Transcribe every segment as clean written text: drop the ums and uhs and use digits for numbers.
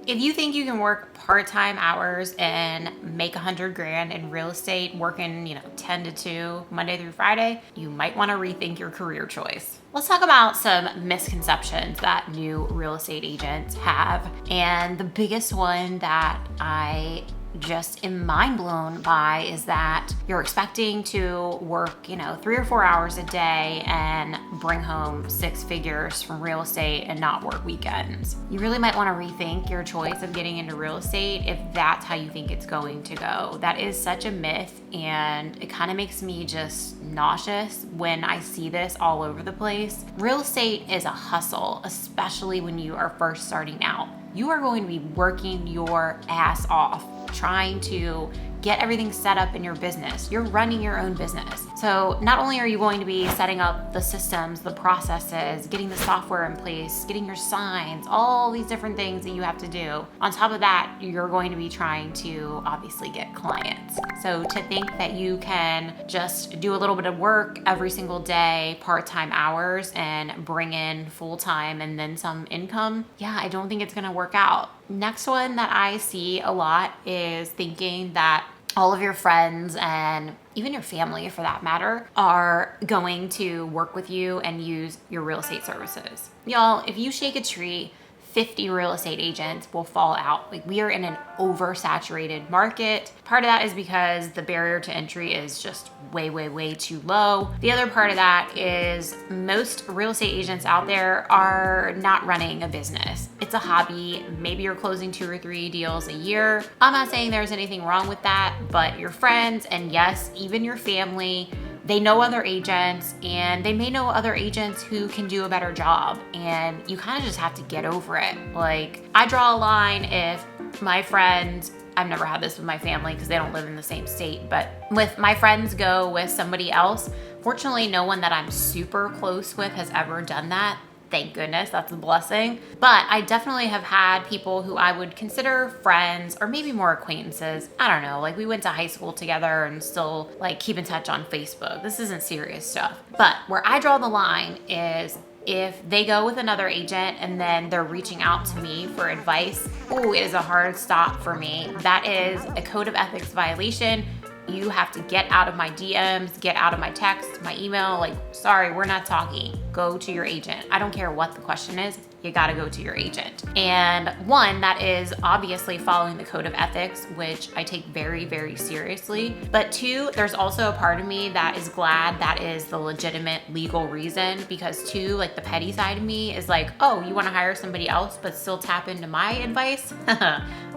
If you think you can work part-time hours and make 100 grand in real estate, working, 10 to 2, Monday through Friday, you might want to rethink your career choice. Let's talk about some misconceptions that new real estate agents have. And the biggest one that I just am mind blown by is that you're expecting to work, 3 or 4 hours a day and bring home 6 figures from real estate and not work weekends. You really might want to rethink your choice of getting into real estate if that's how you think it's going to go. That is such a myth, and it kind of makes me just nauseous when I see this all over the place. Real estate is a hustle, especially when you are first starting out. You are going to be working your ass off trying to get everything set up in your business. You're running your own business. So not only are you going to be setting up the systems, the processes, getting the software in place, getting your signs, all these different things that you have to do. On top of that, you're going to be trying to obviously get clients. So to think that you can just do a little bit of work every single day, part-time hours, and bring in full-time and then some income, I don't think it's gonna work out. Next one that I see a lot is thinking that all of your friends and even your family for that matter are going to work with you and use your real estate services. Y'all, if you shake a tree, 50 real estate agents will fall out. Like, we are in an oversaturated market. Part of that is because the barrier to entry is just way, way, way too low. The other part of that is most real estate agents out there are not running a business. It's a hobby. Maybe you're closing 2 or 3 deals a year. I'm not saying there's anything wrong with that, but your friends, and yes, even your family, they know other agents, and they may know other agents who can do a better job, and you kind of just have to get over it. Like, I draw a line if my friends, I've never had this with my family because they don't live in the same state, but with my friends go with somebody else, fortunately no one that I'm super close with has ever done that. Thank goodness, that's a blessing. But I definitely have had people who I would consider friends or maybe more acquaintances. I don't know, like we went to high school together and still like keep in touch on Facebook. This isn't serious stuff. But where I draw the line is if they go with another agent and then they're reaching out to me for advice, it is a hard stop for me. That is a code of ethics violation. You have to get out of my DMs, get out of my text, my email, like, sorry, we're not talking. Go to your agent. I don't care what the question is, you gotta go to your agent. And one, that is obviously following the code of ethics, which I take very, very seriously. But 2, there's also a part of me that is glad that is the legitimate legal reason, because 2, like the petty side of me is like, oh, you wanna hire somebody else but still tap into my advice?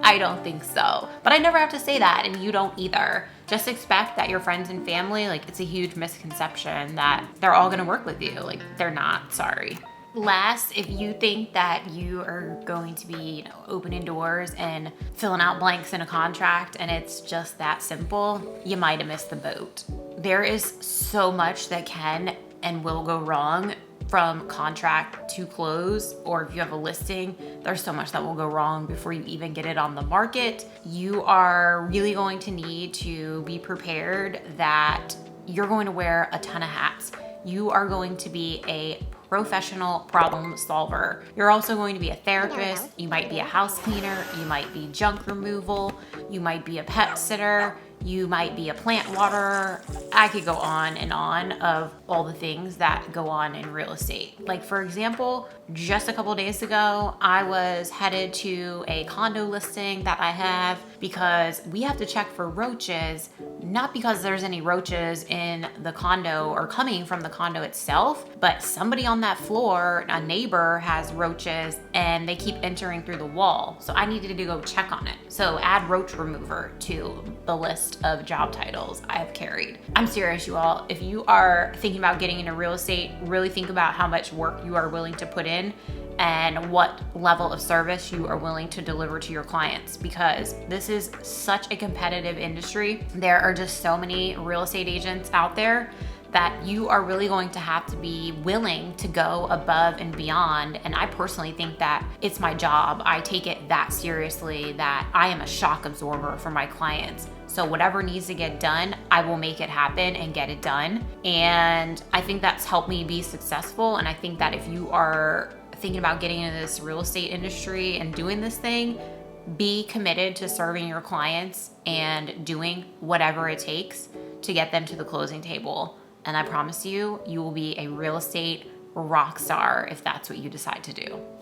I don't think so. But I never have to say that, and you don't either. Just expect that your friends and family, like, it's a huge misconception that they're all gonna work with you. Like, they're not, sorry. Last, if you think that you are going to be, opening doors and filling out blanks in a contract and it's just that simple, you might have missed the boat. There is so much that can and will go wrong from contract to close, or if you have a listing, there's so much that will go wrong before you even get it on the market. You are really going to need to be prepared that you're going to wear a ton of hats. You are going to be a professional problem solver. You're also going to be a therapist. You might be a house cleaner. You might be junk removal. You might be a pet sitter. You might be a plant waterer. I could go on and on of all the things that go on in real estate. Like, for example, just a couple days ago, I was headed to a condo listing that I have because we have to check for roaches, not because there's any roaches in the condo or coming from the condo itself, but somebody on that floor, a neighbor, has roaches and they keep entering through the wall. So I needed to go check on it. So add roach remover to the list of job titles I have carried. I'm serious, you all. If you are thinking about getting into real estate, really think about how much work you are willing to put in and what level of service you are willing to deliver to your clients, because this is such a competitive industry. There are just so many real estate agents out there that you are really going to have to be willing to go above and beyond. And I personally think that it's my job. I take it that seriously that I am a shock absorber for my clients. So whatever needs to get done, I will make it happen and get it done. And I think that's helped me be successful. And I think that if you are thinking about getting into this real estate industry and doing this thing, Be committed to serving your clients and doing whatever it takes to get them to the closing table. And I promise you, you will be a real estate rock star if that's what you decide to do.